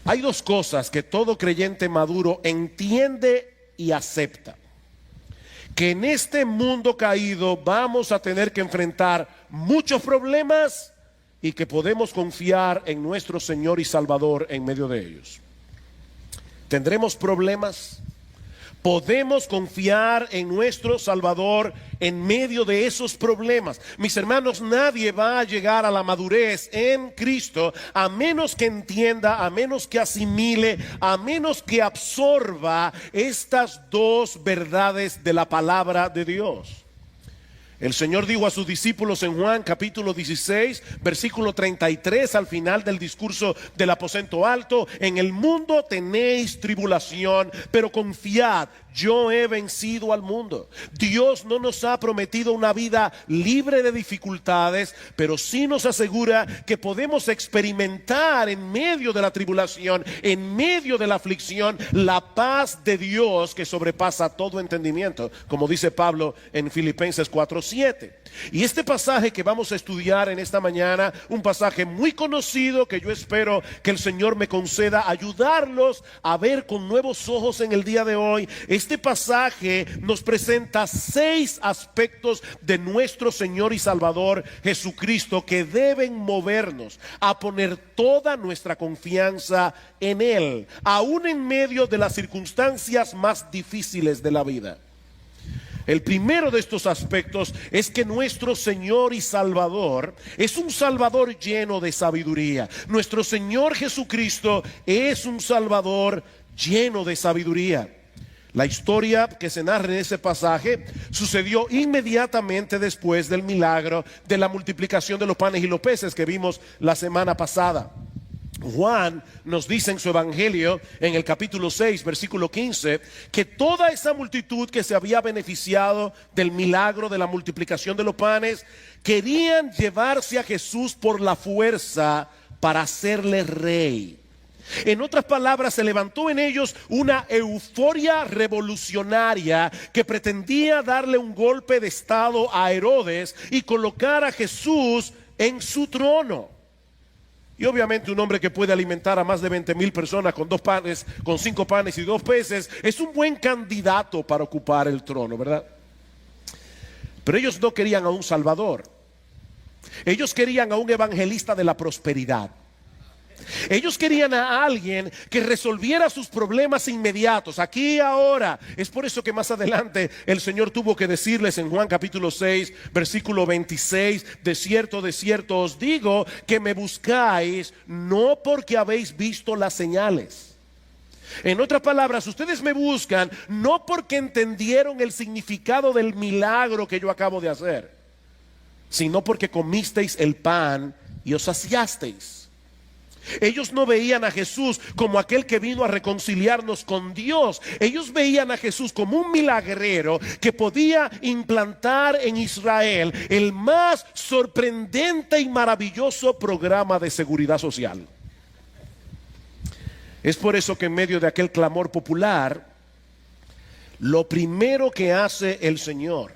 Hay dos cosas que todo creyente maduro entiende y acepta: que en este mundo caído vamos a tener que enfrentar muchos problemas y que podemos confiar en nuestro Señor y Salvador en medio de ellos. ¿Tendremos problemas? Podemos confiar en nuestro Salvador en medio de esos problemas. Mis hermanos, nadie va a llegar a la madurez en Cristo a menos que entienda, a menos que asimile, a menos que absorba estas dos verdades de la palabra de Dios. El Señor dijo a sus discípulos en Juan capítulo 16, versículo 33, al final del discurso del aposento alto: en el mundo tenéis tribulación, pero confiad, yo he vencido al mundo. Dios no nos ha prometido una vida libre de dificultades, pero sí nos asegura que podemos experimentar en medio de la tribulación, en medio de la aflicción, la paz de Dios que sobrepasa todo entendimiento, como dice Pablo en Filipenses 4:7. Y este pasaje que vamos a estudiar en esta mañana, un pasaje muy conocido que yo espero que el Señor me conceda ayudarlos a ver con nuevos ojos en el día de hoy. Este pasaje nos presenta 6 aspectos de nuestro Señor y Salvador Jesucristo que deben movernos a poner toda nuestra confianza en Él, aún en medio de las circunstancias más difíciles de la vida. El primero de estos aspectos es que nuestro Señor y Salvador es un Salvador lleno de sabiduría. Nuestro Señor Jesucristo es un Salvador lleno de sabiduría. La historia que se narra en ese pasaje sucedió inmediatamente después del milagro de la multiplicación de los panes y los peces que vimos la semana pasada. Juan nos dice en su evangelio, en el capítulo 6, versículo 15, que toda esa multitud que se había beneficiado del milagro de la multiplicación de los panes querían llevarse a Jesús por la fuerza para hacerle rey. En otras palabras, se levantó en ellos una euforia revolucionaria que pretendía darle un golpe de estado a Herodes y colocar a Jesús en su trono. Y obviamente un hombre que puede alimentar a más de 20,000 personas con 5 panes y 2 peces es un buen candidato para ocupar el trono, ¿verdad? Pero ellos no querían a un Salvador. Ellos querían a un evangelista de la prosperidad. Ellos querían a alguien que resolviera sus problemas inmediatos, aquí y ahora. Es por eso que más adelante el Señor tuvo que decirles en Juan capítulo 6, versículo 26: de cierto os digo que me buscáis no porque habéis visto las señales. En otras palabras, ustedes me buscan no porque entendieron el significado del milagro que yo acabo de hacer, sino porque comisteis el pan y os saciasteis. Ellos no veían a Jesús como aquel que vino a reconciliarnos con Dios. Ellos veían a Jesús como un milagrero que podía implantar en Israel el más sorprendente y maravilloso programa de seguridad social. Es por eso que en medio de aquel clamor popular, lo primero que hace el Señor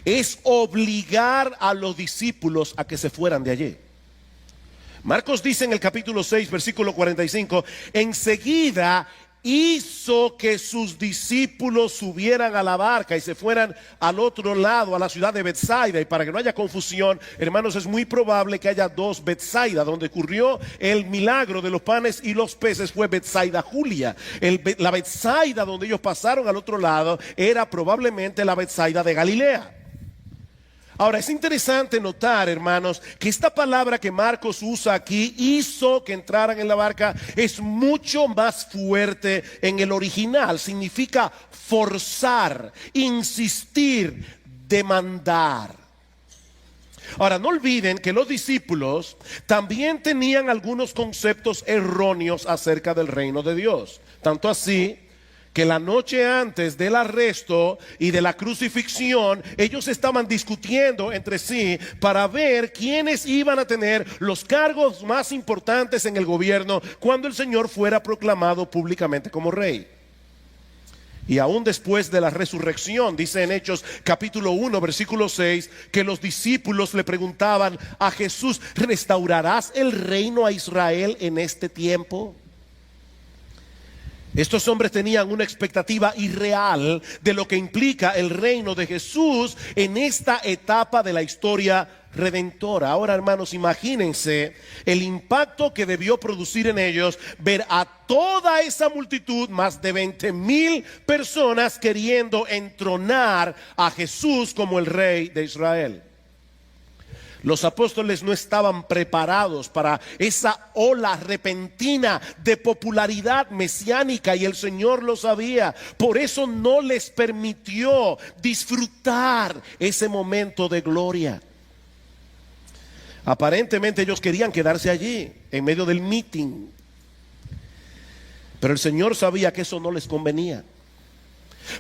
es obligar a los discípulos a que se fueran de allí. Marcos dice en el capítulo 6, versículo 45: enseguida hizo que sus discípulos subieran a la barca y se fueran al otro lado, a la ciudad de Betsaida. Y para que no haya confusión, hermanos, es muy probable que haya 2 Betsaida. Donde ocurrió el milagro de los panes y los peces fue Betsaida Julia. La Betsaida donde ellos pasaron al otro lado era probablemente la Betsaida de Galilea. Ahora, es interesante notar, hermanos, que esta palabra que Marcos usa aquí, hizo que entraran en la barca, es mucho más fuerte en el original. Significa forzar, insistir, demandar. Ahora, no olviden que los discípulos también tenían algunos conceptos erróneos acerca del reino de Dios. Tanto así que la noche antes del arresto y de la crucifixión, ellos estaban discutiendo entre sí para ver quiénes iban a tener los cargos más importantes en el gobierno cuando el Señor fuera proclamado públicamente como rey. Y aún después de la resurrección, dice en Hechos capítulo 1, versículo 6, que los discípulos le preguntaban a Jesús: ¿restaurarás el reino a Israel en este tiempo? Estos hombres tenían una expectativa irreal de lo que implica el reino de Jesús en esta etapa de la historia redentora. Ahora, hermanos, imagínense el impacto que debió producir en ellos ver a toda esa multitud, más de 20,000 personas, queriendo entronar a Jesús como el rey de Israel. Los apóstoles no estaban preparados para esa ola repentina de popularidad mesiánica, y el Señor lo sabía. Por eso no les permitió disfrutar ese momento de gloria. Aparentemente ellos querían quedarse allí, en medio del meeting. Pero el Señor sabía que eso no les convenía.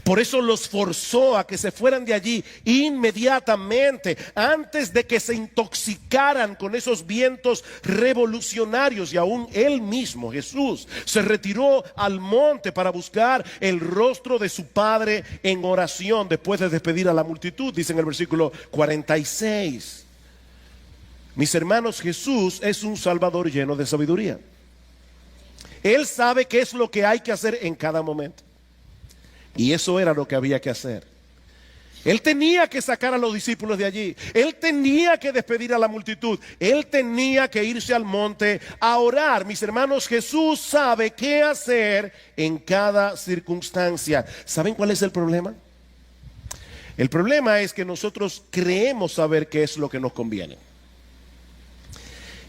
Por eso los forzó a que se fueran de allí inmediatamente, antes de que se intoxicaran con esos vientos revolucionarios. Y aún él mismo, Jesús, se retiró al monte para buscar el rostro de su Padre en oración, después de despedir a la multitud. Dice en el versículo 46. Mis hermanos, Jesús es un Salvador lleno de sabiduría. Él sabe qué es lo que hay que hacer en cada momento. Y eso era lo que había que hacer. Él tenía que sacar a los discípulos de allí. Él tenía que despedir a la multitud. Él tenía que irse al monte a orar. Mis hermanos, Jesús sabe qué hacer en cada circunstancia. ¿Saben cuál es el problema? El problema es que nosotros creemos saber qué es lo que nos conviene.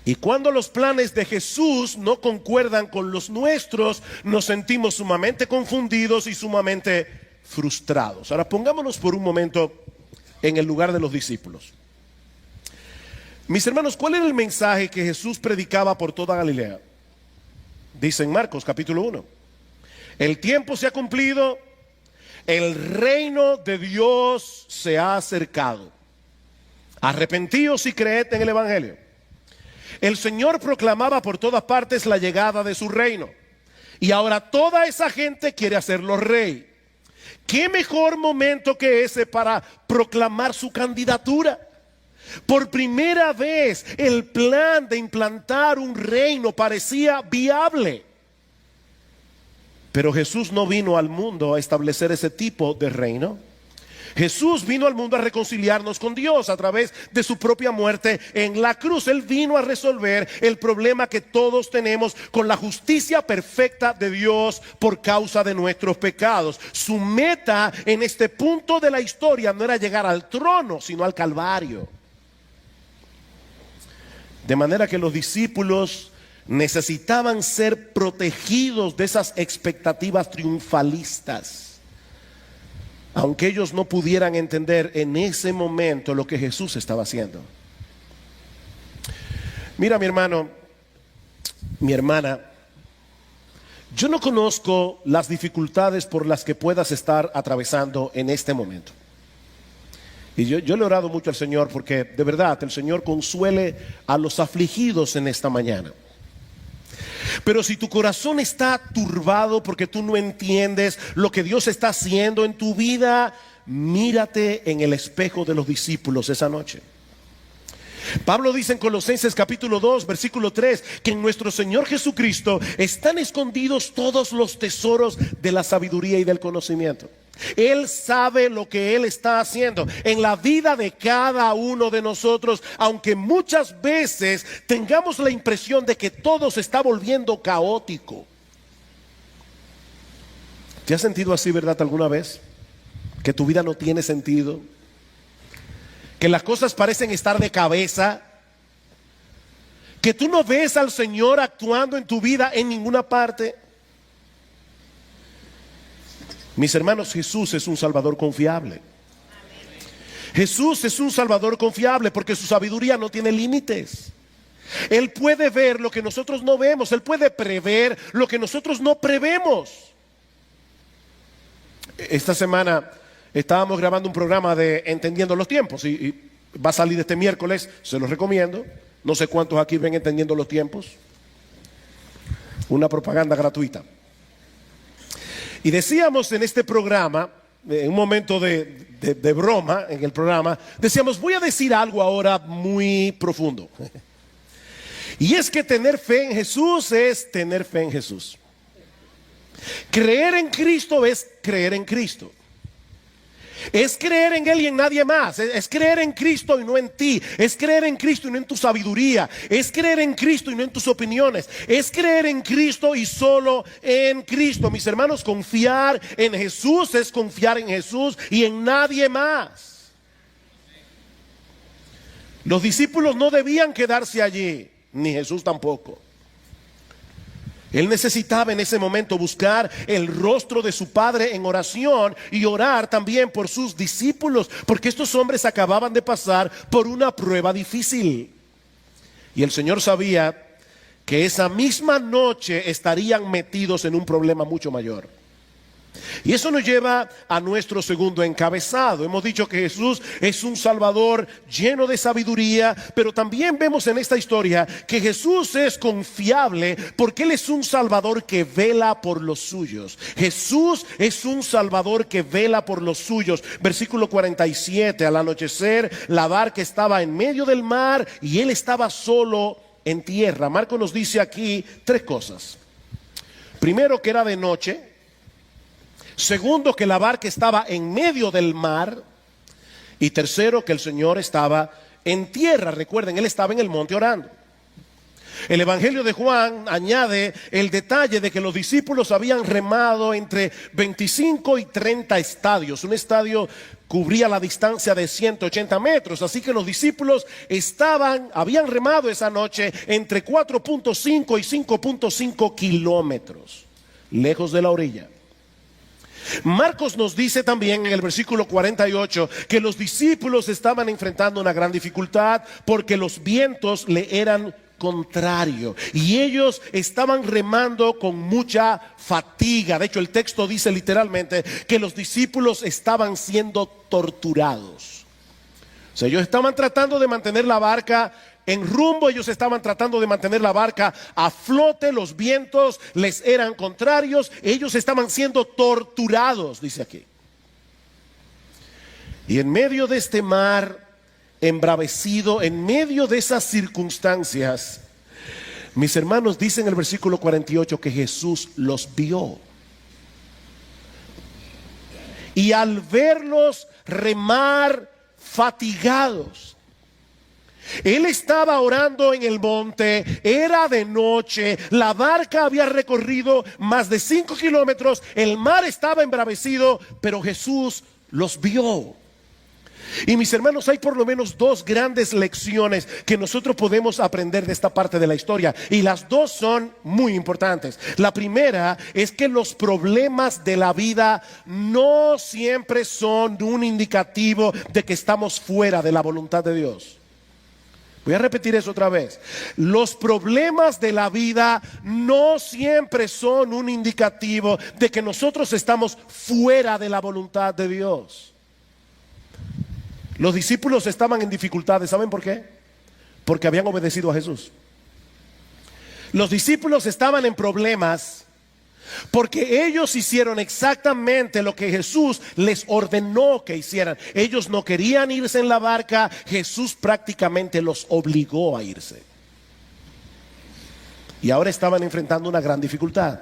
Y cuando los planes de Jesús no concuerdan con los nuestros, nos sentimos sumamente confundidos y sumamente frustrados. Ahora pongámonos por un momento en el lugar de los discípulos. Mis hermanos, ¿cuál era el mensaje que Jesús predicaba por toda Galilea? Dice en Marcos capítulo 1. El tiempo se ha cumplido, el reino de Dios se ha acercado. Arrepentíos y creed en el evangelio. El Señor proclamaba por todas partes la llegada de su reino. Y ahora toda esa gente quiere hacerlo rey. ¿Qué mejor momento que ese para proclamar su candidatura? Por primera vez el plan de implantar un reino parecía viable. Pero Jesús no vino al mundo a establecer ese tipo de reino. Jesús vino al mundo a reconciliarnos con Dios a través de su propia muerte en la cruz. Él vino a resolver el problema que todos tenemos con la justicia perfecta de Dios por causa de nuestros pecados. Su meta en este punto de la historia no era llegar al trono, sino al Calvario. De manera que los discípulos necesitaban ser protegidos de esas expectativas triunfalistas, aunque ellos no pudieran entender en ese momento lo que Jesús estaba haciendo. Mira, mi hermano, mi hermana, yo no conozco las dificultades por las que puedas estar atravesando en este momento. Y yo le he orado mucho al Señor porque de verdad el Señor consuele a los afligidos en esta mañana. Pero si tu corazón está turbado porque tú no entiendes lo que Dios está haciendo en tu vida, mírate en el espejo de los discípulos esa noche. Pablo dice en Colosenses capítulo 2 versículo 3 que en nuestro Señor Jesucristo están escondidos todos los tesoros de la sabiduría y del conocimiento. Él sabe lo que Él está haciendo en la vida de cada uno de nosotros, aunque muchas veces tengamos la impresión de que todo se está volviendo caótico. ¿Te has sentido así, verdad, alguna vez? Que tu vida no tiene sentido, que las cosas parecen estar de cabeza, que tú no ves al Señor actuando en tu vida en ninguna parte. Mis hermanos, Jesús es un Salvador confiable. Jesús es un Salvador confiable porque su sabiduría no tiene límites. Él puede ver lo que nosotros no vemos. Él puede prever lo que nosotros no prevemos. Esta semana estábamos grabando un programa de Entendiendo los Tiempos y va a salir este miércoles, se los recomiendo. No sé cuántos aquí ven Entendiendo los Tiempos. Una propaganda gratuita. Y decíamos en este programa, en un momento de broma en el programa, decíamos, voy a decir algo ahora muy profundo. Y es que tener fe en Jesús es tener fe en Jesús. Creer en Cristo es creer en Cristo. Es creer en Él y en nadie más. Es creer en Cristo y no en ti. Es creer en Cristo y no en tu sabiduría. Es creer en Cristo y no en tus opiniones. Es creer en Cristo y solo en Cristo. Mis hermanos, confiar en Jesús es confiar en Jesús y en nadie más. Los discípulos no debían quedarse allí, ni Jesús tampoco. Él necesitaba en ese momento buscar el rostro de su Padre en oración y orar también por sus discípulos, porque estos hombres acababan de pasar por una prueba difícil. Y el Señor sabía que esa misma noche estarían metidos en un problema mucho mayor. Y eso nos lleva a nuestro segundo encabezado. Hemos dicho que Jesús es un Salvador lleno de sabiduría, pero también vemos en esta historia que Jesús es confiable porque Él es un Salvador que vela por los suyos. Jesús es un Salvador que vela por los suyos. Versículo 47, al anochecer la barca estaba en medio del mar y Él estaba solo en tierra. Marcos nos dice aquí tres cosas. Primero, que era de noche. Segundo, que la barca estaba en medio del mar. Y tercero, que el Señor estaba en tierra. Recuerden, Él estaba en el monte orando. El Evangelio de Juan añade el detalle de que los discípulos habían remado entre 25 y 30 estadios. Un estadio cubría la distancia de 180 metros. Así que los discípulos habían remado esa noche entre 4.5 y 5.5 kilómetros, lejos de la orilla. Marcos nos dice también en el versículo 48 que los discípulos estaban enfrentando una gran dificultad porque los vientos le eran contrario y ellos estaban remando con mucha fatiga. De hecho, el texto dice literalmente que los discípulos estaban siendo torturados. O sea, ellos estaban tratando de mantener la barca en rumbo, ellos estaban tratando de mantener la barca a flote, los vientos les eran contrarios, ellos estaban siendo torturados, dice aquí. Y en medio de este mar embravecido, en medio de esas circunstancias, mis hermanos, dice en el versículo 48 que Jesús los vio. Y al verlos remar fatigados, Él estaba orando en el monte, era de noche, la barca había recorrido más de 5 kilómetros, el mar estaba embravecido, pero Jesús los vio. Y mis hermanos, hay por lo menos dos grandes lecciones que nosotros podemos aprender de esta parte de la historia, y las dos son muy importantes. La primera es que los problemas de la vida no siempre son un indicativo de que estamos fuera de la voluntad de Dios. Voy a repetir eso otra vez. Los problemas de la vida no siempre son un indicativo de que nosotros estamos fuera de la voluntad de Dios. Los discípulos estaban en dificultades. ¿Saben por qué? Porque habían obedecido a Jesús. Los discípulos estaban en problemas porque ellos hicieron exactamente lo que Jesús les ordenó que hicieran. Ellos no querían irse en la barca, Jesús prácticamente los obligó a irse. Y ahora estaban enfrentando una gran dificultad.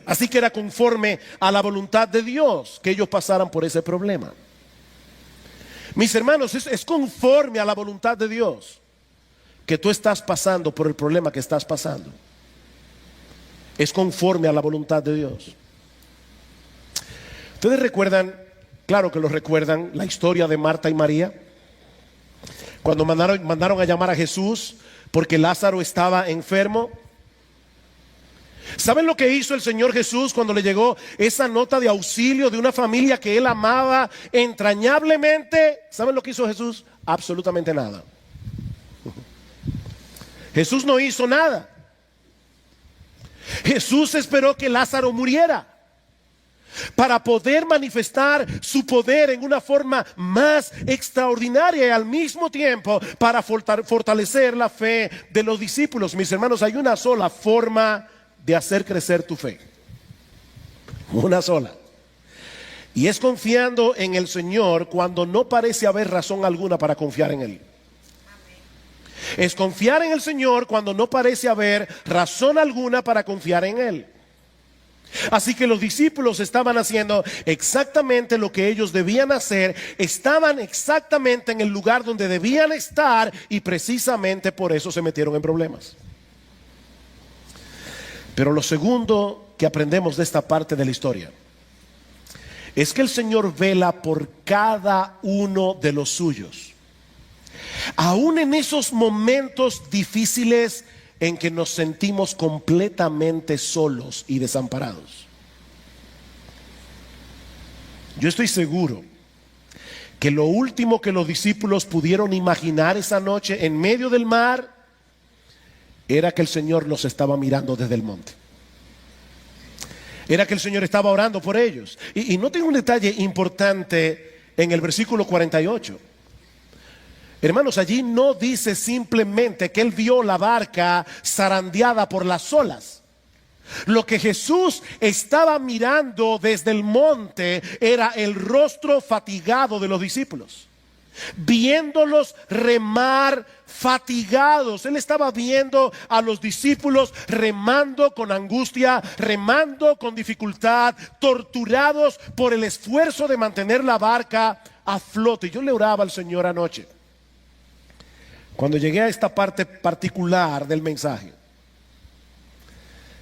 Así que era conforme a la voluntad de Dios que ellos pasaran por ese problema. Mis hermanos, es conforme a la voluntad de Dios que tú estás pasando por el problema que estás pasando. Es conforme a la voluntad de Dios. Ustedes recuerdan, claro que lo recuerdan, la historia de Marta y María, cuando mandaron a llamar a Jesús porque Lázaro estaba enfermo. ¿Saben lo que hizo el Señor Jesús cuando le llegó esa nota de auxilio de una familia que Él amaba entrañablemente? ¿Saben lo que hizo Jesús? Absolutamente nada. Jesús no hizo nada. Jesús esperó que Lázaro muriera para poder manifestar su poder en una forma más extraordinaria y al mismo tiempo para fortalecer la fe de los discípulos. Mis hermanos, hay una sola forma de hacer crecer tu fe. Una sola. Y es confiando en el Señor cuando no parece haber razón alguna para confiar en Él. Es confiar en el Señor cuando no parece haber razón alguna para confiar en Él. Así que los discípulos estaban haciendo exactamente lo que ellos debían hacer, estaban exactamente en el lugar donde debían estar y precisamente por eso se metieron en problemas. Pero lo segundo que aprendemos de esta parte de la historia es que el Señor vela por cada uno de los suyos, aún en esos momentos difíciles en que nos sentimos completamente solos y desamparados. Yo estoy seguro que lo último que los discípulos pudieron imaginar esa noche en medio del mar era que el Señor los estaba mirando desde el monte. Era que el Señor estaba orando por ellos. Y noten un detalle importante en el versículo 48. Hermanos, allí no dice simplemente que él vio la barca zarandeada por las olas. Lo que Jesús estaba mirando desde el monte era el rostro fatigado de los discípulos, viéndolos remar fatigados. Él estaba viendo a los discípulos remando con angustia, remando con dificultad, torturados por el esfuerzo de mantener la barca a flote. Yo le oraba al Señor anoche, cuando llegué a esta parte particular del mensaje,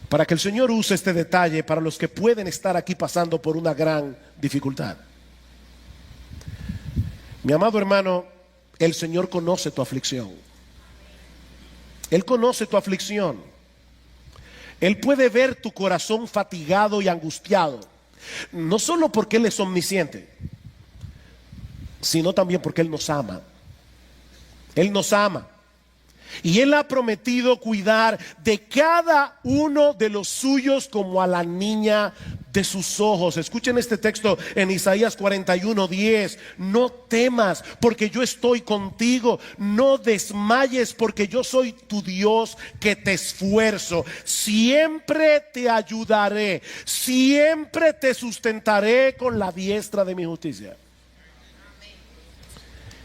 para que el Señor use este detalle para los que pueden estar aquí pasando por una gran dificultad. Mi amado hermano, el Señor conoce tu aflicción. Él conoce tu aflicción. Él puede ver tu corazón fatigado y angustiado, no solo porque Él es omnisciente, sino también porque Él nos ama. Él nos ama. Y Él ha prometido cuidar de cada uno de los suyos como a la niña de sus ojos. Escuchen este texto en Isaías 41:10. No temas, porque yo estoy contigo. No desmayes, porque yo soy tu Dios que te esfuerzo. Siempre te ayudaré. Siempre te sustentaré con la diestra de mi justicia.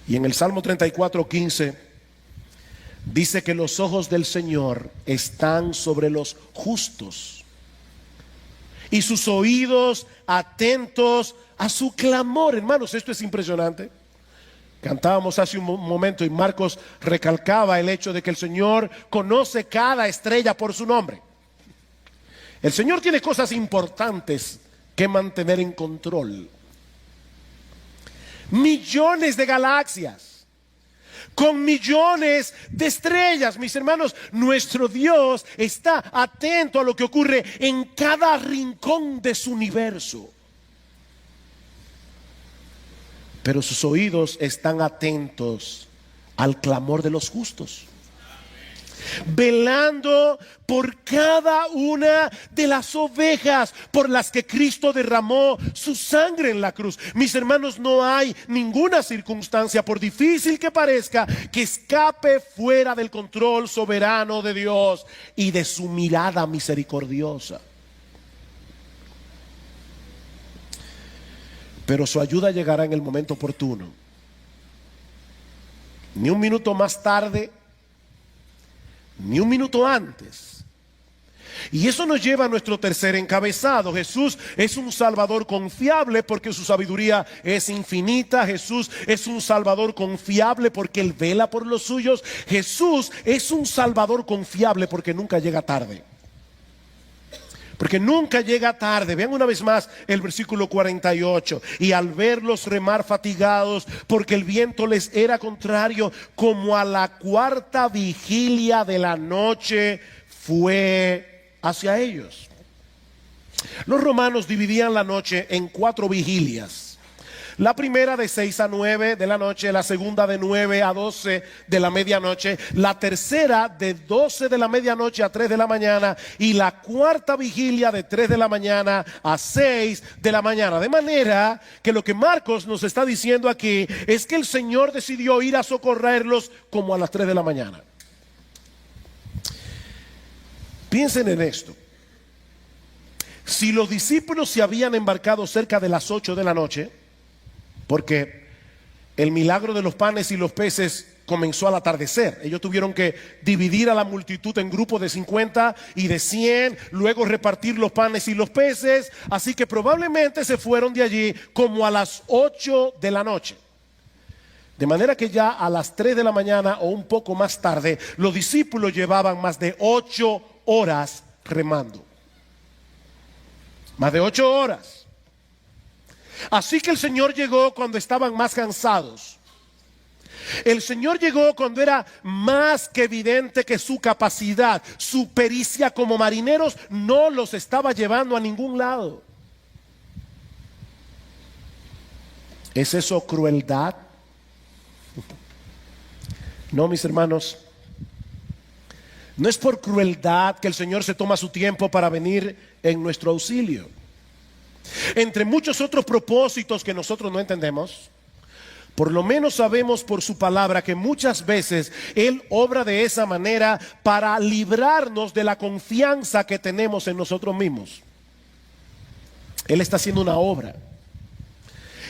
Y en el Salmo 34:15 dice que los ojos del Señor están sobre los justos y sus oídos atentos a su clamor. Hermanos, esto es impresionante. Cantábamos hace un momento y Marcos recalcaba el hecho de que el Señor conoce cada estrella por su nombre. El Señor tiene cosas importantes que mantener en control. Millones de galaxias, con millones de estrellas. Mis hermanos, nuestro Dios está atento a lo que ocurre en cada rincón de su universo. Pero sus oídos están atentos al clamor de los justos, velando por cada una de las ovejas por las que Cristo derramó su sangre en la cruz. Mis hermanos, no hay ninguna circunstancia, por difícil que parezca, que escape fuera del control soberano de Dios y de su mirada misericordiosa. Pero su ayuda llegará en el momento oportuno. Ni un minuto más tarde, ni un minuto antes. Y eso nos lleva a nuestro tercer encabezado. Jesús es un Salvador confiable porque su sabiduría es infinita. Jesús es un Salvador confiable porque Él vela por los suyos. Jesús es un Salvador confiable porque nunca llega tarde. Porque nunca llega tarde. Vean una vez más el versículo 48. Y al verlos remar fatigados, porque el viento les era contrario, como a la cuarta vigilia de la noche, fue hacia ellos. Los romanos dividían la noche en 4 vigilias. La primera de 6 a 9 de la noche, la segunda de 9 a 12 de la medianoche, la tercera de 12 de la medianoche a 3 de la mañana y la cuarta vigilia de 3 de la mañana a 6 de la mañana. De manera que lo que Marcos nos está diciendo aquí es que el Señor decidió ir a socorrerlos como a las 3 de la mañana. Piensen en esto. Si los discípulos se habían embarcado cerca de las 8 de la noche, porque el milagro de los panes y los peces comenzó al atardecer. Ellos tuvieron que dividir a la multitud en grupos de 50 y de 100, luego repartir los panes y los peces. Así que probablemente se fueron de allí como a las 8 de la noche. De manera que ya a las 3 de la mañana o un poco más tarde, los discípulos llevaban más de 8 horas remando. Más de 8 horas. Así que el Señor llegó cuando estaban más cansados. El Señor llegó cuando era más que evidente que su capacidad, su pericia como marineros no los estaba llevando a ningún lado. ¿Es eso crueldad? No, mis hermanos. No es por crueldad que el Señor se toma su tiempo para venir en nuestro auxilio. Entre muchos otros propósitos que nosotros no entendemos, por lo menos sabemos por su palabra que muchas veces Él obra de esa manera para librarnos de la confianza que tenemos en nosotros mismos. Él está haciendo una obra.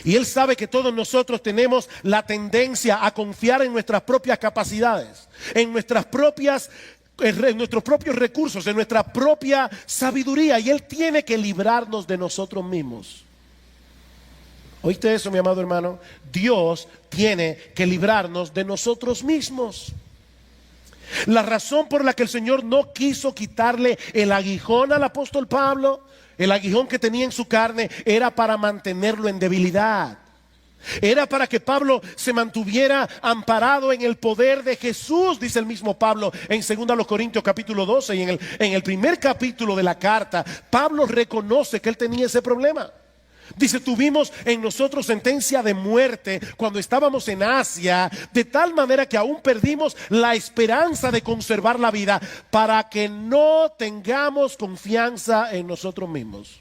Y Él sabe que todos nosotros tenemos la tendencia a confiar en nuestras propias capacidades, en nuestros propios recursos, en nuestra propia sabiduría. Y Él tiene que librarnos de nosotros mismos. ¿Oíste eso, mi amado hermano? Dios tiene que librarnos de nosotros mismos. La razón por la que el Señor no quiso quitarle el aguijón al apóstol Pablo, el aguijón que tenía en su carne, era para mantenerlo en debilidad. Era para que Pablo se mantuviera amparado en el poder de Jesús, dice el mismo Pablo en 2 Corintios capítulo 12. Y en el primer capítulo de la carta, Pablo reconoce que él tenía ese problema. Dice, tuvimos en nosotros sentencia de muerte cuando estábamos en Asia, de tal manera que aún perdimos la esperanza de conservar la vida, para que no tengamos confianza en nosotros mismos.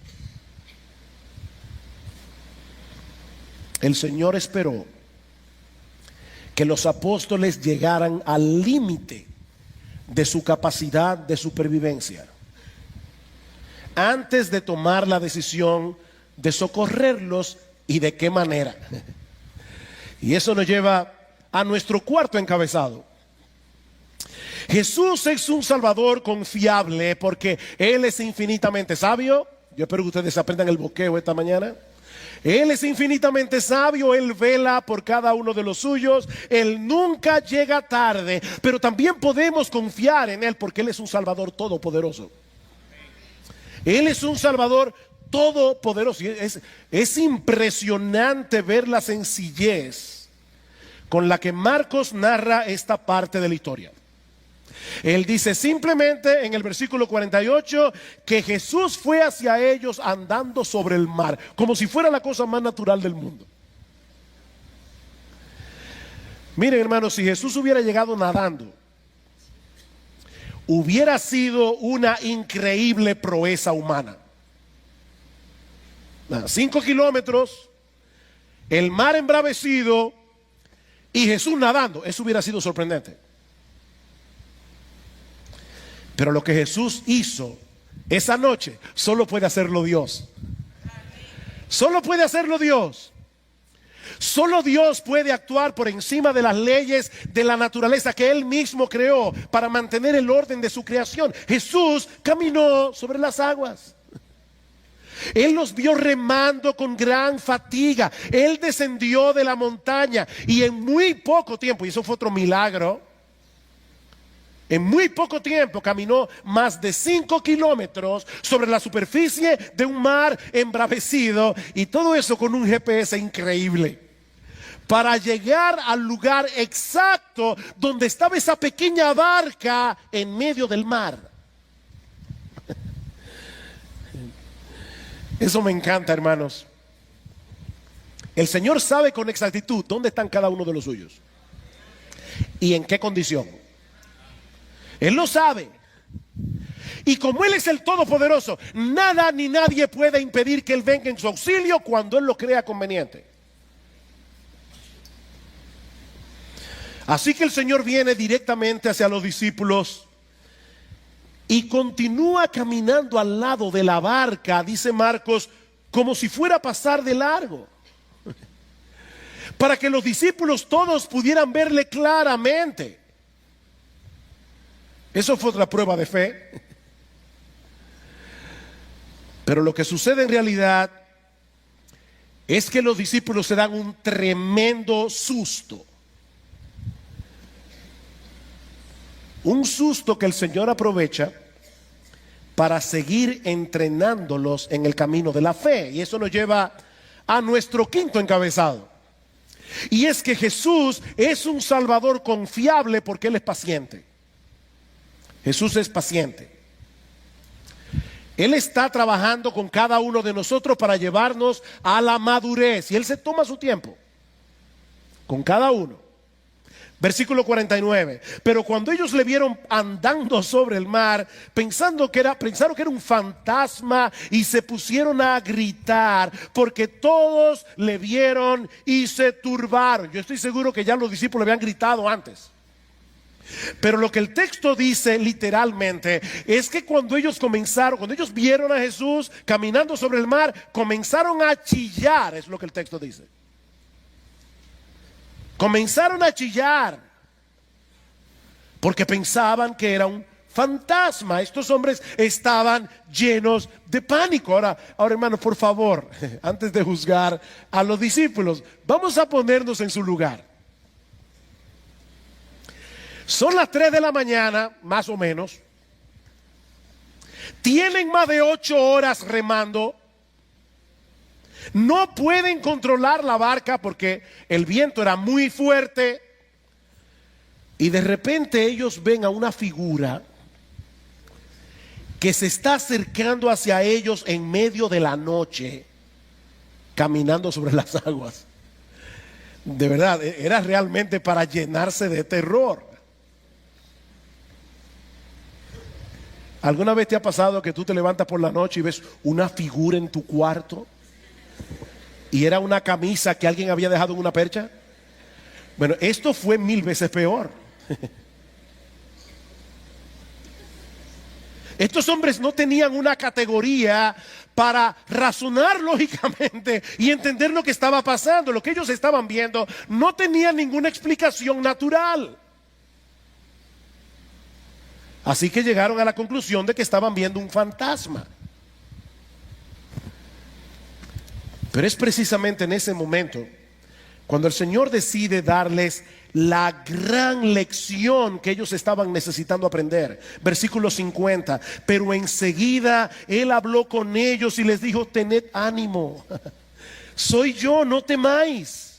El Señor esperó que los apóstoles llegaran al límite de su capacidad de supervivencia antes de tomar la decisión de socorrerlos, y de qué manera. Y eso nos lleva a nuestro cuarto encabezado. Jesús es un Salvador confiable porque Él es infinitamente sabio. Yo espero que ustedes aprendan el boqueo esta mañana. Él es infinitamente sabio, Él vela por cada uno de los suyos, Él nunca llega tarde, pero también podemos confiar en Él porque Él es un Salvador todopoderoso. Él es un Salvador todopoderoso. Es impresionante ver la sencillez con la que Marcos narra esta parte de la historia. Él dice simplemente en el versículo 48 que Jesús fue hacia ellos andando sobre el mar, como si fuera la cosa más natural del mundo. Miren, hermanos, si Jesús hubiera llegado nadando, hubiera sido una increíble proeza humana. 5 kilómetros, el mar embravecido y Jesús nadando. Eso hubiera sido sorprendente. Pero lo que Jesús hizo esa noche, solo puede hacerlo Dios. Solo puede hacerlo Dios. Solo Dios puede actuar por encima de las leyes de la naturaleza que Él mismo creó para mantener el orden de su creación. Jesús caminó sobre las aguas. Él los vio remando con gran fatiga. Él descendió de la montaña y en muy poco tiempo, y eso fue otro milagro, en muy poco tiempo caminó más de 5 kilómetros sobre la superficie de un mar embravecido, y todo eso con un GPS increíble, para llegar al lugar exacto donde estaba esa pequeña barca en medio del mar. Eso me encanta, hermanos. El Señor sabe con exactitud dónde están cada uno de los suyos y en qué condición. Él lo sabe. Y como Él es el Todopoderoso, nada ni nadie puede impedir que Él venga en su auxilio cuando Él lo crea conveniente. Así que el Señor viene directamente hacia los discípulos y continúa caminando al lado de la barca, dice Marcos, como si fuera a pasar de largo. para que los discípulos todos pudieran verle claramente. Eso fue otra prueba de fe. Pero lo que sucede en realidad es que los discípulos se dan un tremendo susto. Un susto que el Señor aprovecha para seguir entrenándolos en el camino de la fe. Y eso nos lleva a nuestro quinto encabezado. Y es que Jesús es un Salvador confiable porque Él es paciente. Jesús es paciente. Él está trabajando con cada uno de nosotros para llevarnos a la madurez. Y Él se toma su tiempo con cada uno. Versículo 49. Pero cuando ellos le vieron andando sobre el mar, pensaron que era un fantasma, y se pusieron a gritar porque todos le vieron y se turbaron. Yo estoy seguro que ya los discípulos habían gritado antes. Pero lo que el texto dice literalmente es que cuando ellos vieron a Jesús caminando sobre el mar, comenzaron a chillar. Es lo que el texto dice. Comenzaron a chillar porque pensaban que era un fantasma. Estos hombres estaban llenos de pánico. Ahora, hermanos, por favor, antes de juzgar a los discípulos, vamos a ponernos en su lugar. Son las 3 de la mañana, más o menos. Tienen más de 8 horas remando. No pueden controlar la barca porque el viento era muy fuerte. Y de repente ellos ven a una figura que se está acercando hacia ellos en medio de la noche, caminando sobre las aguas. De verdad, era realmente para llenarse de terror. ¿Alguna vez te ha pasado que tú te levantas por la noche y ves una figura en tu cuarto? Y era una camisa que alguien había dejado en una percha. Bueno, esto fue 1000 veces peor. Estos hombres no tenían una categoría para razonar lógicamente y entender lo que estaba pasando. Lo que ellos estaban viendo no tenía ninguna explicación natural. Así que llegaron a la conclusión de que estaban viendo un fantasma. Pero es precisamente en ese momento cuando el Señor decide darles la gran lección que ellos estaban necesitando aprender. Versículo 50. Pero enseguida Él habló con ellos y les dijo: tened ánimo, soy yo, no temáis.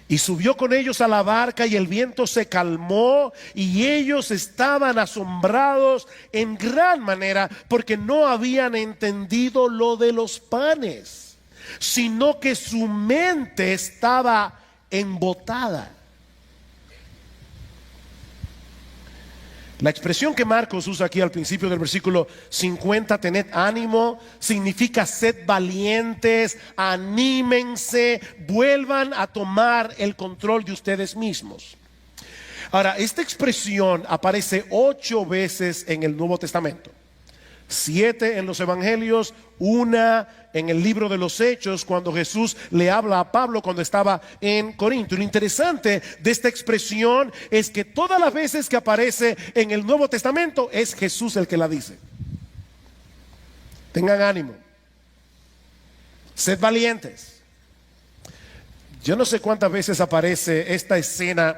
Y subió con ellos a la barca y el viento se calmó, y ellos estaban asombrados en gran manera porque no habían entendido lo de los panes, sino que su mente estaba embotada. La expresión que Marcos usa aquí al principio del versículo 50, tened ánimo, significa sed valientes, anímense, vuelvan a tomar el control de ustedes mismos. Ahora, esta expresión aparece 8 veces en el Nuevo Testamento. 7 en los evangelios, 1 en el libro de los Hechos, cuando Jesús le habla a Pablo cuando estaba en Corinto. Lo interesante de esta expresión es que todas las veces que aparece en el Nuevo Testamento es Jesús el que la dice. Tengan ánimo, sed valientes. Yo no sé cuántas veces aparece esta escena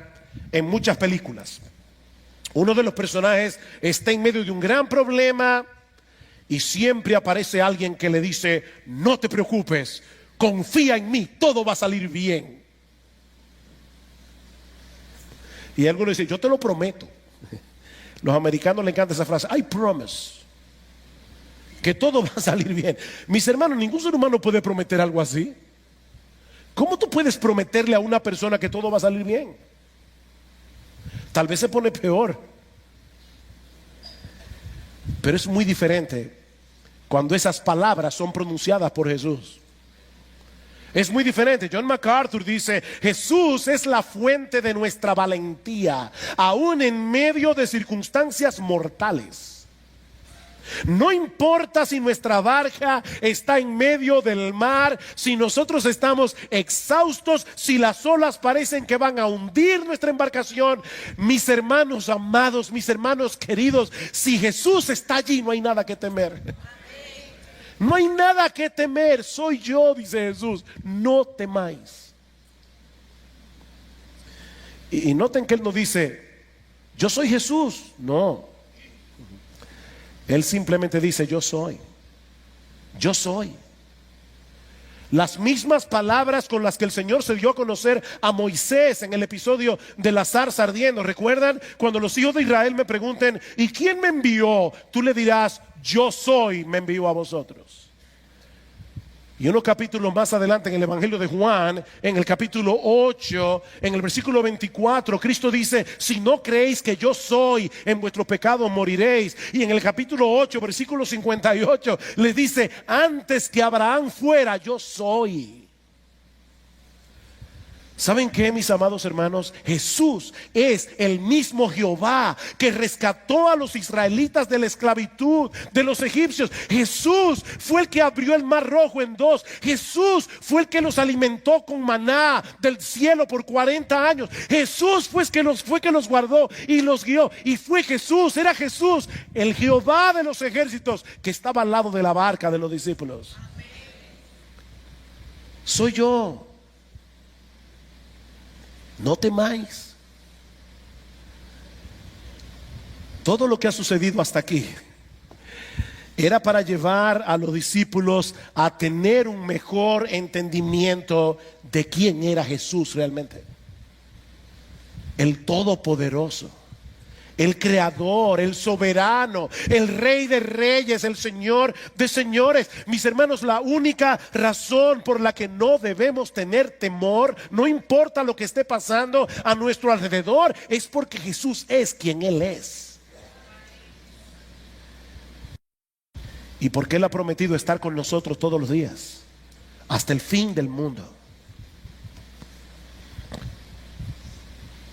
en muchas películas. Uno de los personajes está en medio de un gran problema y siempre aparece alguien que le dice: no te preocupes, confía en mí, todo va a salir bien. Y algunos dicen: yo te lo prometo. Los americanos les encanta esa frase: I promise, que todo va a salir bien. Mis hermanos, ningún ser humano puede prometer algo así. ¿Cómo tú puedes prometerle a una persona que todo va a salir bien? Tal vez se pone peor. Pero es muy diferente cuando esas palabras son pronunciadas por Jesús. Es muy diferente. John MacArthur dice: Jesús es la fuente de nuestra valentía, aún en medio de circunstancias mortales. No importa si nuestra barca está en medio del mar, si nosotros estamos exhaustos, si las olas parecen que van a hundir nuestra embarcación. Mis hermanos amados, mis hermanos queridos, si Jesús está allí, no hay nada que temer. No hay nada que temer, soy yo, dice Jesús, no temáis. Y noten que Él no dice, yo soy Jesús, no. Él simplemente dice, yo soy. Yo soy. Las mismas palabras con las que el Señor se dio a conocer a Moisés en el episodio de la zarza ardiendo. ¿Recuerdan? Cuando los hijos de Israel me pregunten, ¿y quién me envió? Tú le dirás, yo soy, me envió a vosotros. Y unos capítulos más adelante en el Evangelio de Juan, en el capítulo 8, en el versículo 24, Cristo dice, si no creéis que yo soy, en vuestro pecado moriréis. Y en el capítulo 8, versículo 58, les dice, antes que Abraham fuera, yo soy. ¿Saben qué, mis amados hermanos? Jesús es el mismo Jehová que rescató a los israelitas de la esclavitud de los egipcios. Jesús fue el que abrió el mar rojo en dos. Jesús fue el que los alimentó con maná del cielo por 40 años. Jesús fue que los guardó y los guió. Y fue Jesús, era Jesús, el Jehová de los ejércitos, que estaba al lado de la barca de los discípulos. Soy yo. No temáis. Todo lo que ha sucedido hasta aquí era para llevar a los discípulos a tener un mejor entendimiento de quién era Jesús realmente. El Todopoderoso, el Creador, el Soberano, el Rey de Reyes, el Señor de Señores. Mis hermanos, la única razón por la que no debemos tener temor, no importa lo que esté pasando a nuestro alrededor, es porque Jesús es quien Él es. Y porque Él ha prometido estar con nosotros todos los días, hasta el fin del mundo.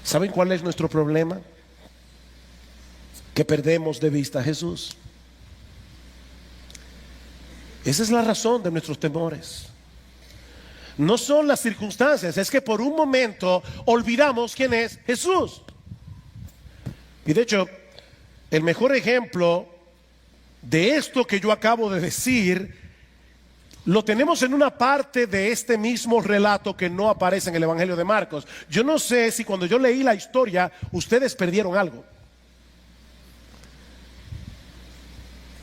¿Saben cuál es nuestro problema? Que perdemos de vista a Jesús. Esa es la razón de nuestros temores. No son las circunstancias, es que por un momento olvidamos quién es Jesús. Y de hecho, el mejor ejemplo de esto que yo acabo de decir lo tenemos en una parte de este mismo relato que no aparece en el Evangelio de Marcos. Yo no sé si cuando yo leí la historia ustedes perdieron algo.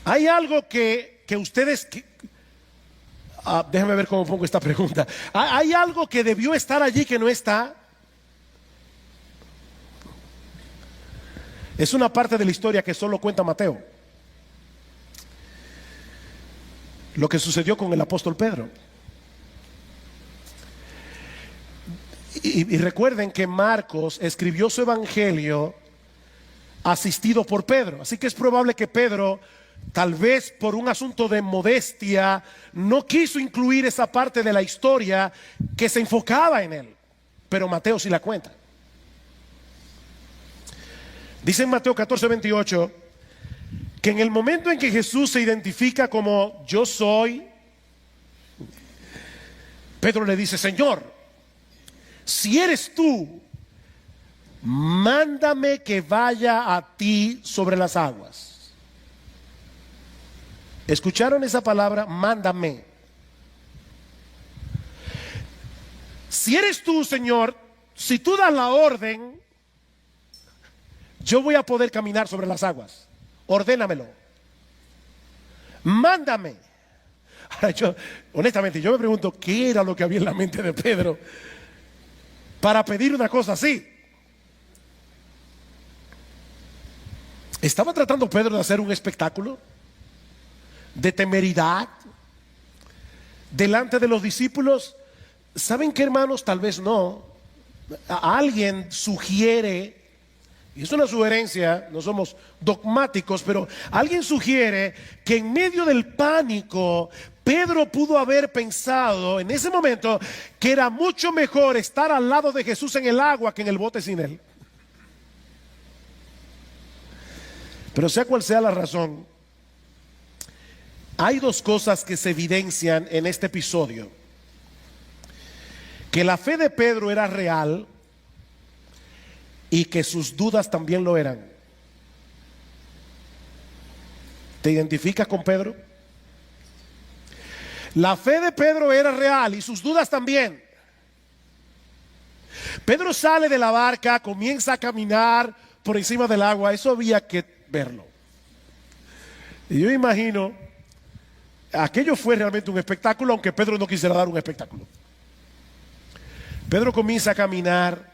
Hay algo que ustedes, déjame ver cómo pongo esta pregunta. ¿Hay algo que debió estar allí que no está? Es una parte de la historia que solo cuenta Mateo. Lo que sucedió con el apóstol Pedro. Y recuerden que Marcos escribió su evangelio asistido por Pedro. Así que es probable que Pedro, tal vez por un asunto de modestia, no quiso incluir esa parte de la historia que se enfocaba en él. Pero Mateo sí la cuenta. Dice en Mateo 14:28 que en el momento en que Jesús se identifica como yo soy, Pedro le dice, Señor, si eres tú, mándame que vaya a ti sobre las aguas. ¿Escucharon esa palabra? Mándame. Si eres tú, Señor, si tú das la orden, yo voy a poder caminar sobre las aguas. Ordénamelo. Mándame. Ahora honestamente, yo me pregunto qué era lo que había en la mente de Pedro para pedir una cosa así. ¿Estaba tratando Pedro de hacer un espectáculo de temeridad delante de los discípulos? ¿Saben qué, hermanos? Tal vez no. Alguien sugiere, y es una sugerencia, no somos dogmáticos, pero alguien sugiere que en medio del pánico Pedro pudo haber pensado en ese momento que era mucho mejor estar al lado de Jesús en el agua que en el bote sin él. Pero sea cual sea la razón, Hay dos cosas que se evidencian en este episodio: que la fe de Pedro era real y que sus dudas también lo eran. ¿Te identificas con Pedro? La fe de Pedro era real y sus dudas también. Pedro sale de la barca, comienza a caminar por encima del agua. Eso había que verlo. Y yo imagino, aquello fue realmente un espectáculo, aunque Pedro no quisiera dar un espectáculo. Pedro comienza a caminar,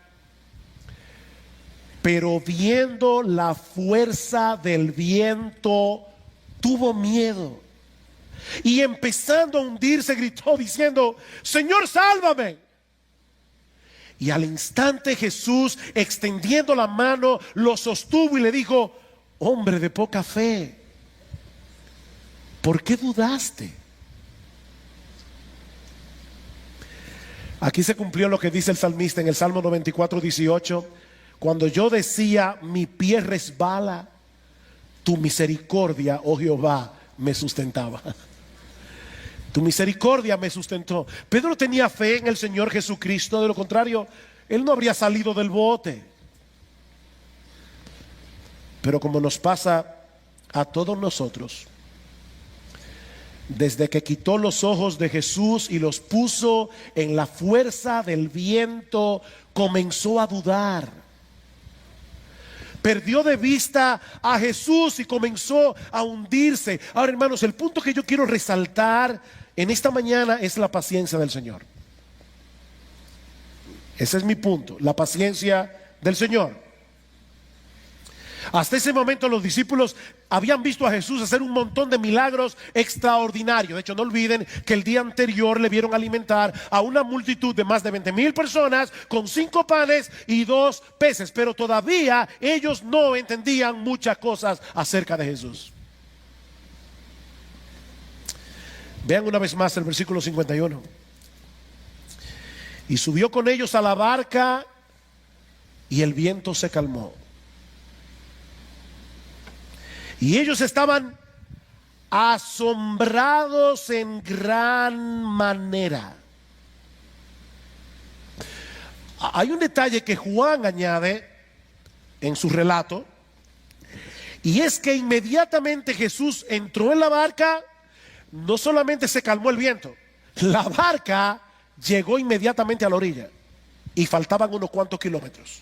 pero viendo la fuerza del viento, tuvo miedo. Y empezando a hundirse, gritó diciendo: Señor, sálvame. Y al instante Jesús, extendiendo la mano, lo sostuvo y le dijo: hombre de poca fe, ¿por qué dudaste? Aquí se cumplió lo que dice el salmista en el Salmo 94:18: cuando yo decía, mi pie resbala, tu misericordia, oh Jehová, me sustentaba. Tu misericordia me sustentó. Pedro tenía fe en el Señor Jesucristo, de lo contrario, él no habría salido del bote. Pero como nos pasa a todos nosotros, desde que quitó los ojos de Jesús y los puso en la fuerza del viento, comenzó a dudar. Perdió de vista a Jesús y comenzó a hundirse. Ahora, hermanos, el punto que yo quiero resaltar en esta mañana es la paciencia del Señor. Ese es mi punto, la paciencia del Señor. Hasta ese momento los discípulos habían visto a Jesús hacer un montón de milagros extraordinarios. De hecho, no olviden que el día anterior le vieron alimentar a una multitud de más de 20,000 personas con 5 panes y 2 peces. Pero todavía ellos no entendían muchas cosas acerca de Jesús. Vean una vez más el versículo 51. Y subió con ellos a la barca y el viento se calmó. Y ellos estaban asombrados en gran manera. Hay un detalle que Juan añade en su relato, y es que inmediatamente Jesús entró en la barca, no solamente se calmó el viento, la barca llegó inmediatamente a la orilla y faltaban unos cuantos kilómetros.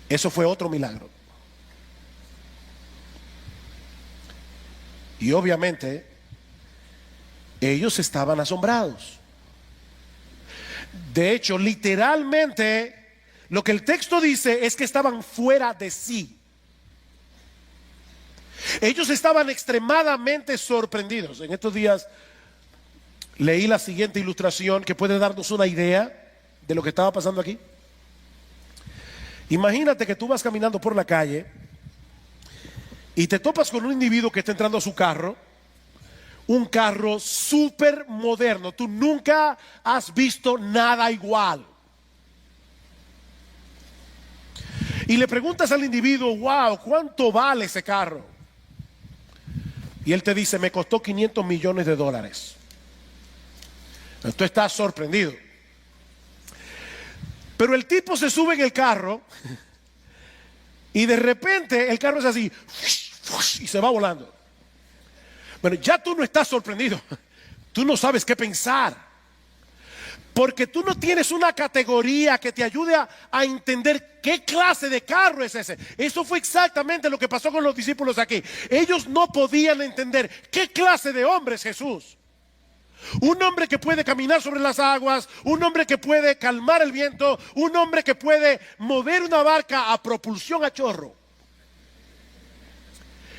Eso fue otro milagro. Y obviamente ellos estaban asombrados. De hecho, literalmente lo que el texto dice es que estaban fuera de sí. Ellos estaban extremadamente sorprendidos. En estos días leí la siguiente ilustración que puede darnos una idea de lo que estaba pasando aquí. Imagínate que tú vas caminando por la calle y te topas con un individuo que está entrando a su carro, un carro súper moderno. Tú nunca has visto nada igual. Y le preguntas al individuo: wow, ¿cuánto vale ese carro? Y él te dice: me costó $500 millones. Tú estás sorprendido. Pero el tipo se sube en el carro y de repente el carro es así y se va volando. Bueno, ya tú no estás sorprendido. Tú no sabes qué pensar, porque tú no tienes una categoría que te ayude a entender qué clase de carro es ese. Eso fue exactamente lo que pasó con los discípulos aquí. Ellos no podían entender qué clase de hombre es Jesús. Un hombre que puede caminar sobre las aguas, un hombre que puede calmar el viento, un hombre que puede mover una barca a propulsión a chorro.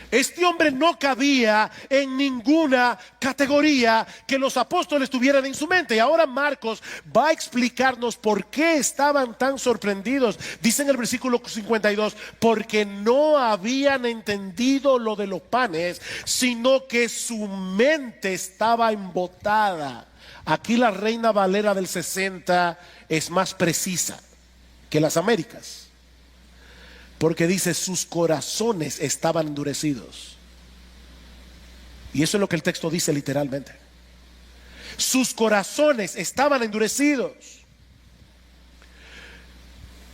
Este hombre no cabía en ninguna categoría que los apóstoles tuvieran en su mente. Y ahora Marcos va a explicarnos por qué estaban tan sorprendidos. Dice en el versículo 52: porque no habían entendido lo de los panes, sino que su mente estaba embotada. Aquí la Reina Valera del 60 es más precisa que las Américas, porque dice: sus corazones estaban endurecidos. Y eso es lo que el texto dice literalmente. Sus corazones estaban endurecidos.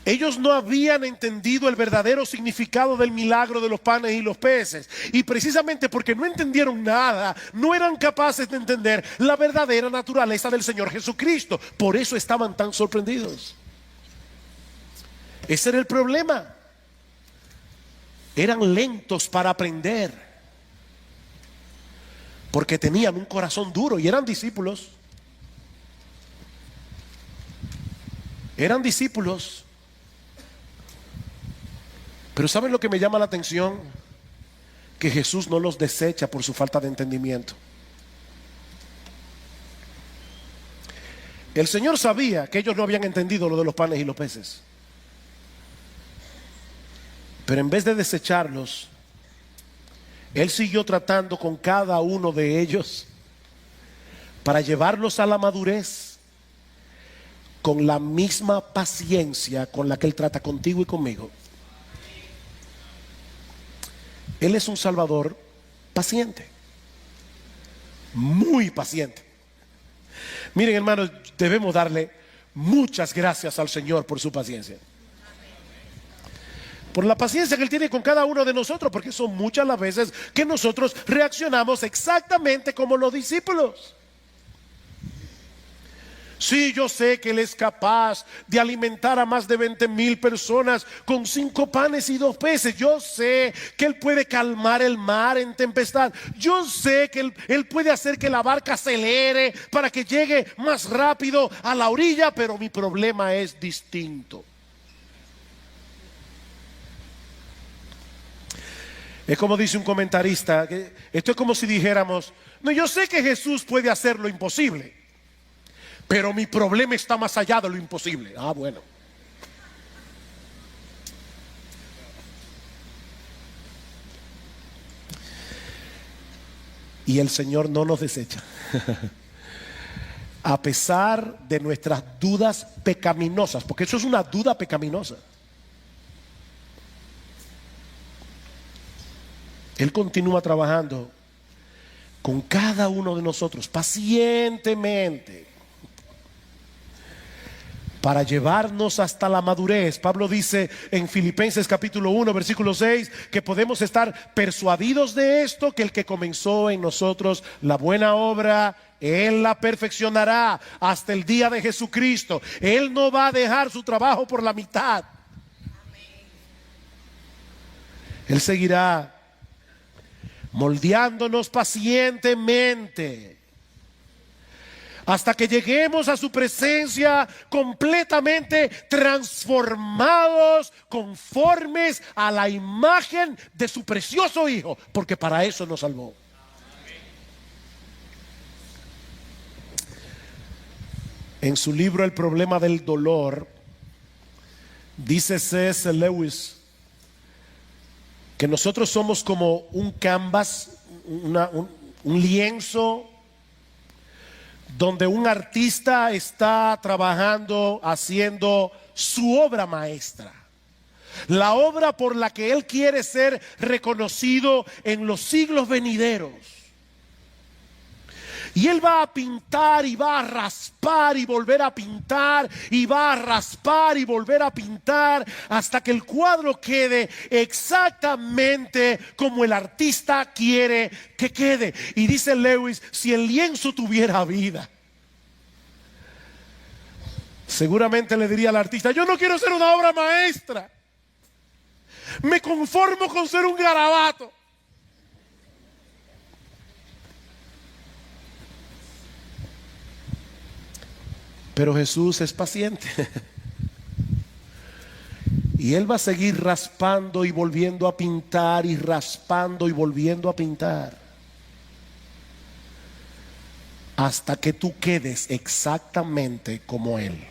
Ellos no habían entendido el verdadero significado del milagro de los panes y los peces. Y precisamente porque no entendieron nada, no eran capaces de entender la verdadera naturaleza del Señor Jesucristo. Por eso estaban tan sorprendidos. Ese era el problema. Eran lentos para aprender, porque tenían un corazón duro y eran discípulos. Eran discípulos. Pero ¿saben lo que me llama la atención? Que Jesús no los desecha por su falta de entendimiento. El Señor sabía que ellos no habían entendido lo de los panes y los peces. Pero en vez de desecharlos, Él siguió tratando con cada uno de ellos para llevarlos a la madurez con la misma paciencia con la que Él trata contigo y conmigo. Él es un Salvador paciente, muy paciente. Miren, hermanos, debemos darle muchas gracias al Señor por su paciencia, por la paciencia que Él tiene con cada uno de nosotros, porque son muchas las veces que nosotros reaccionamos exactamente como los discípulos. Sí, yo sé que Él es capaz de alimentar a más de 20,000 personas con 5 panes y 2 peces. Yo sé que Él puede calmar el mar en tempestad. Yo sé que Él puede hacer que la barca acelere para que llegue más rápido a la orilla, pero mi problema es distinto. Es como dice un comentarista, que esto es como si dijéramos: no, yo sé que Jesús puede hacer lo imposible, pero mi problema está más allá de lo imposible. Ah, bueno. Y el Señor no nos desecha. A pesar de nuestras dudas pecaminosas, porque eso es una duda pecaminosa. Él continúa trabajando con cada uno de nosotros pacientemente para llevarnos hasta la madurez. Pablo dice en Filipenses capítulo 1 versículo 6 que podemos estar persuadidos de esto, que el que comenzó en nosotros la buena obra, Él la perfeccionará hasta el día de Jesucristo. Él no va a dejar su trabajo por la mitad. Él seguirá moldeándonos pacientemente hasta que lleguemos a su presencia completamente transformados, conformes a la imagen de su precioso Hijo, porque para eso nos salvó. En su libro El problema del dolor, dice C.S. Lewis que nosotros somos como un canvas, un lienzo donde un artista está trabajando, haciendo su obra maestra, la obra por la que él quiere ser reconocido en los siglos venideros. Y él va a pintar y va a raspar y volver a pintar y va a raspar y volver a pintar hasta que el cuadro quede exactamente como el artista quiere que quede. Y dice Lewis, si el lienzo tuviera vida, seguramente le diría al artista: yo no quiero ser una obra maestra, me conformo con ser un garabato. Pero Jesús es paciente y Él va a seguir raspando y volviendo a pintar, y raspando y volviendo a pintar, hasta que tú quedes exactamente como Él.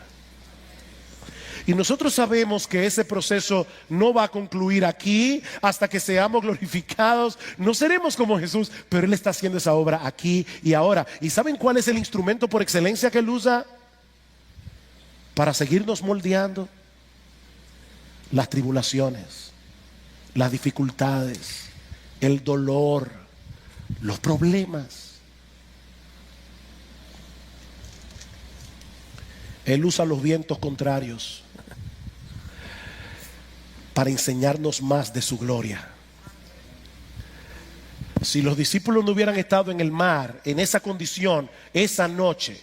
Y nosotros sabemos que ese proceso no va a concluir aquí. Hasta que seamos glorificados, no seremos como Jesús, pero Él está haciendo esa obra aquí y ahora. ¿Y saben cuál es el instrumento por excelencia que Él usa para seguirnos moldeando? Las tribulaciones, las dificultades, el dolor, los problemas. Él usa los vientos contrarios para enseñarnos más de su gloria. Si los discípulos no hubieran estado en el mar, en esa condición, esa noche,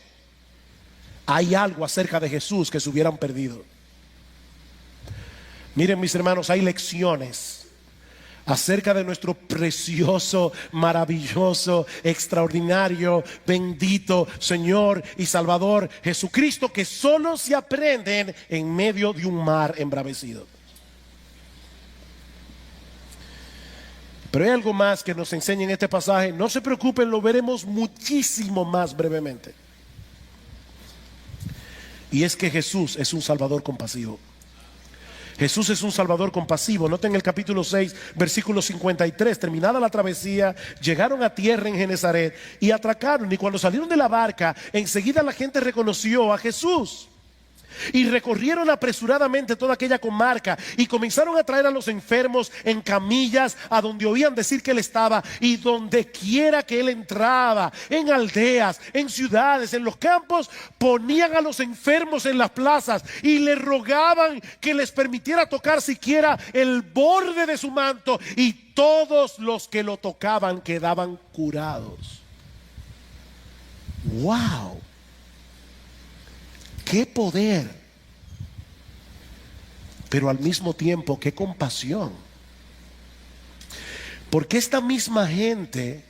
hay algo acerca de Jesús que se hubieran perdido. Miren, mis hermanos, hay lecciones acerca de nuestro precioso, maravilloso, extraordinario, bendito Señor y Salvador Jesucristo, que solo se aprenden en medio de un mar embravecido. Pero hay algo más que nos enseña en este pasaje. No se preocupen, lo veremos muchísimo más brevemente. Y es que Jesús es un Salvador compasivo. Jesús es un Salvador compasivo. Noten el capítulo 6, versículo 53. Terminada la travesía, llegaron a tierra en Genezaret y atracaron. Y cuando salieron de la barca, enseguida la gente reconoció a Jesús. Y recorrieron apresuradamente toda aquella comarca y comenzaron a traer a los enfermos en camillas a donde oían decir que él estaba, y donde quiera que él entraba, en aldeas, en ciudades, en los campos, ponían a los enfermos en las plazas y le rogaban que les permitiera tocar siquiera el borde de su manto, y todos los que lo tocaban quedaban curados. ¡Wow! ¡Qué poder! Pero al mismo tiempo, ¡qué compasión! Porque esta misma gente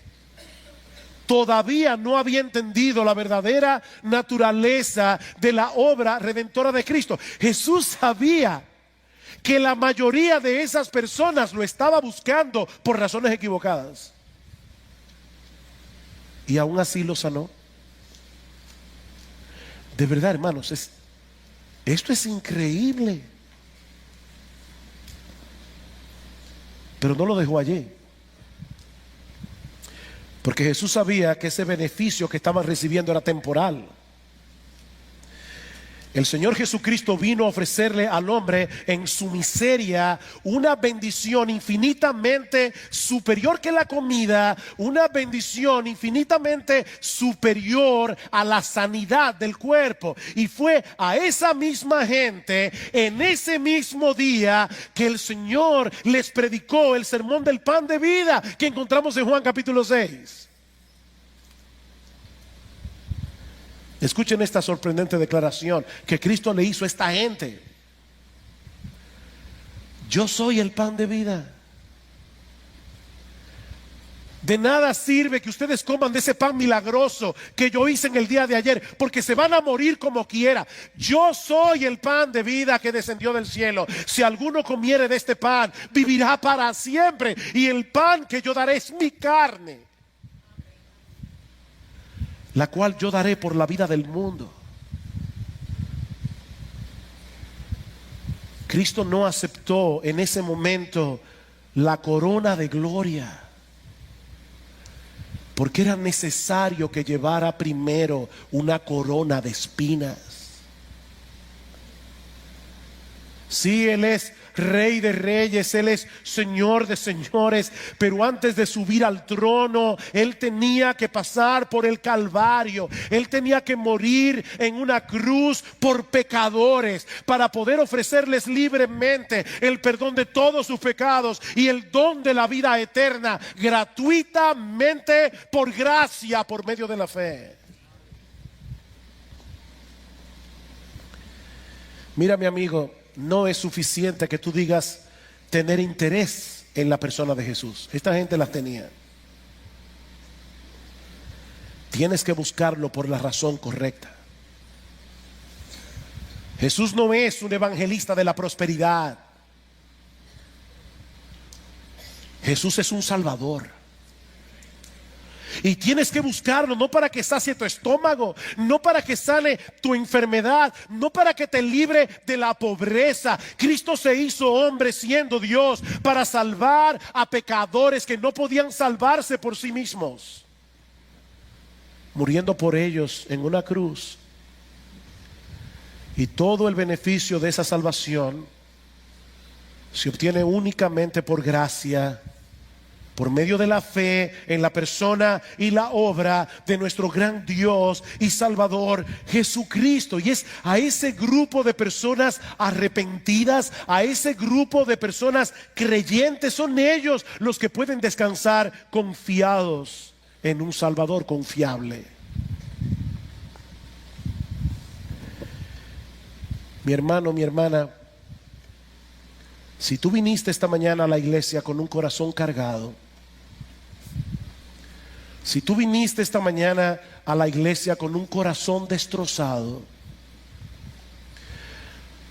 todavía no había entendido la verdadera naturaleza de la obra redentora de Cristo. Jesús sabía que la mayoría de esas personas lo estaba buscando por razones equivocadas. Y aún así lo sanó. De verdad, hermanos, esto es increíble. Pero no lo dejó allí, porque Jesús sabía que ese beneficio que estaban recibiendo era temporal. El Señor Jesucristo vino a ofrecerle al hombre en su miseria una bendición infinitamente superior que la comida, una bendición infinitamente superior a la sanidad del cuerpo. Y fue a esa misma gente en ese mismo día que el Señor les predicó el sermón del pan de vida que encontramos en Juan capítulo 6. Escuchen esta sorprendente declaración que Cristo le hizo a esta gente: yo soy el pan de vida. De nada sirve que ustedes coman de ese pan milagroso que yo hice en el día de ayer, porque se van a morir como quiera. Yo soy el pan de vida que descendió del cielo. Si alguno comiere de este pan, vivirá para siempre. Y el pan que yo daré es mi carne, la cual yo daré por la vida del mundo. Cristo no aceptó en ese momento la corona de gloria, porque era necesario que llevara primero una corona de espinas. Sí, Él es Rey de reyes, Él es Señor de señores, pero antes de subir al trono, Él tenía que pasar por el Calvario. Él tenía que morir en una cruz por pecadores, para poder ofrecerles libremente el perdón de todos sus pecados y el don de la vida eterna, gratuitamente, por gracia, por medio de la fe. Mira, mi amigo, no es suficiente que tú digas tener interés en la persona de Jesús. Esta gente las tenía. Tienes que buscarlo por la razón correcta. Jesús no es un evangelista de la prosperidad. Jesús es un Salvador. Y tienes que buscarlo, no para que sacie tu estómago, no para que sane tu enfermedad, no para que te libre de la pobreza. Cristo se hizo hombre siendo Dios para salvar a pecadores que no podían salvarse por sí mismos, muriendo por ellos en una cruz. Y todo el beneficio de esa salvación se obtiene únicamente por gracia, por medio de la fe en la persona y la obra de nuestro gran Dios y Salvador Jesucristo. Y es a ese grupo de personas arrepentidas, a ese grupo de personas creyentes, son ellos los que pueden descansar confiados en un Salvador confiable. Mi hermano, mi hermana, si tú viniste esta mañana a la iglesia con un corazón cargado, si tú viniste esta mañana a la iglesia con un corazón destrozado,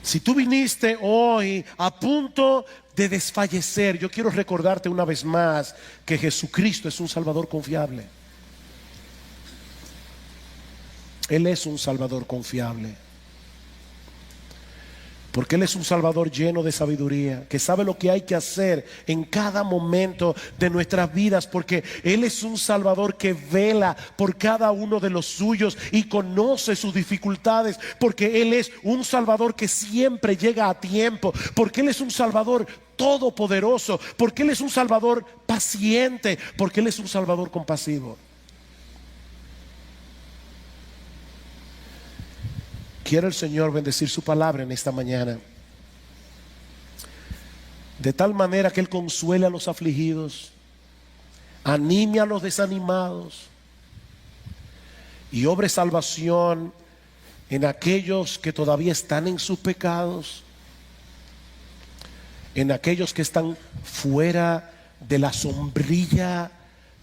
si tú viniste hoy a punto de desfallecer, yo quiero recordarte una vez más que Jesucristo es un Salvador confiable. Él es un Salvador confiable. Porque Él es un Salvador lleno de sabiduría, que sabe lo que hay que hacer en cada momento de nuestras vidas, porque Él es un Salvador que vela por cada uno de los suyos y conoce sus dificultades, porque Él es un Salvador que siempre llega a tiempo, porque Él es un Salvador todopoderoso, porque Él es un Salvador paciente, porque Él es un Salvador compasivo. Quiere el Señor bendecir su palabra en esta mañana, de tal manera que Él consuele a los afligidos, anime a los desanimados y obre salvación en aquellos que todavía están en sus pecados, en aquellos que están fuera de la sombrilla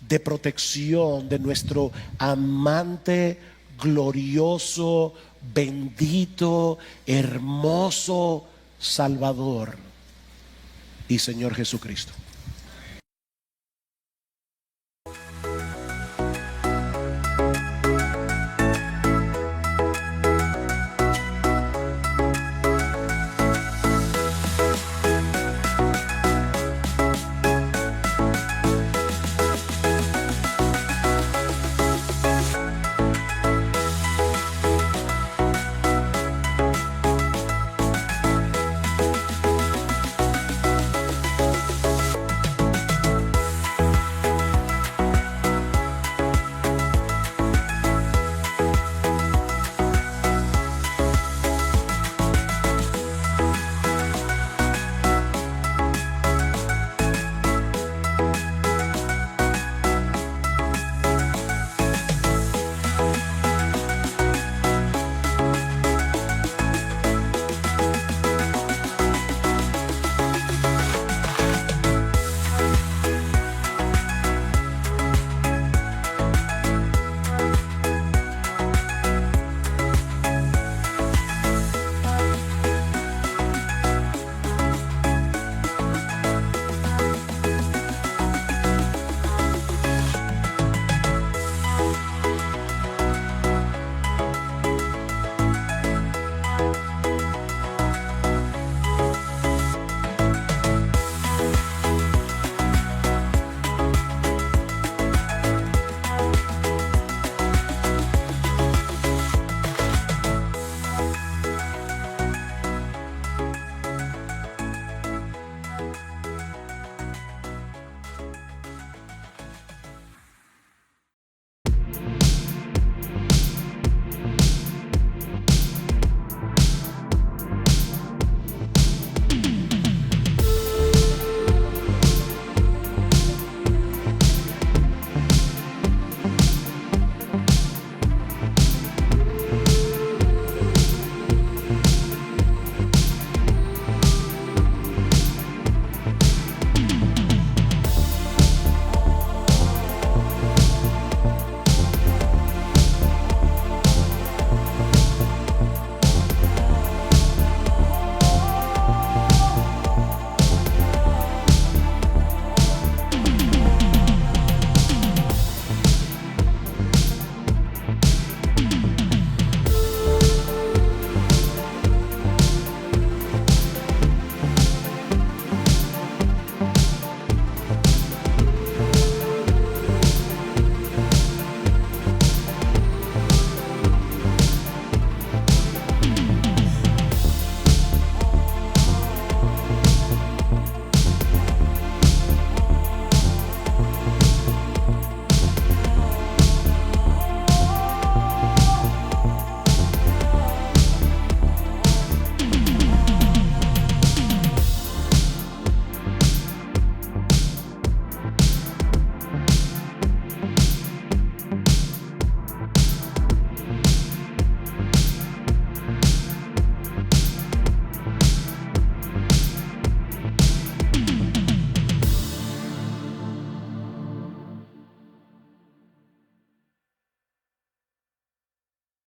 de protección de nuestro amante, glorioso, bendito, hermoso Salvador y Señor Jesucristo.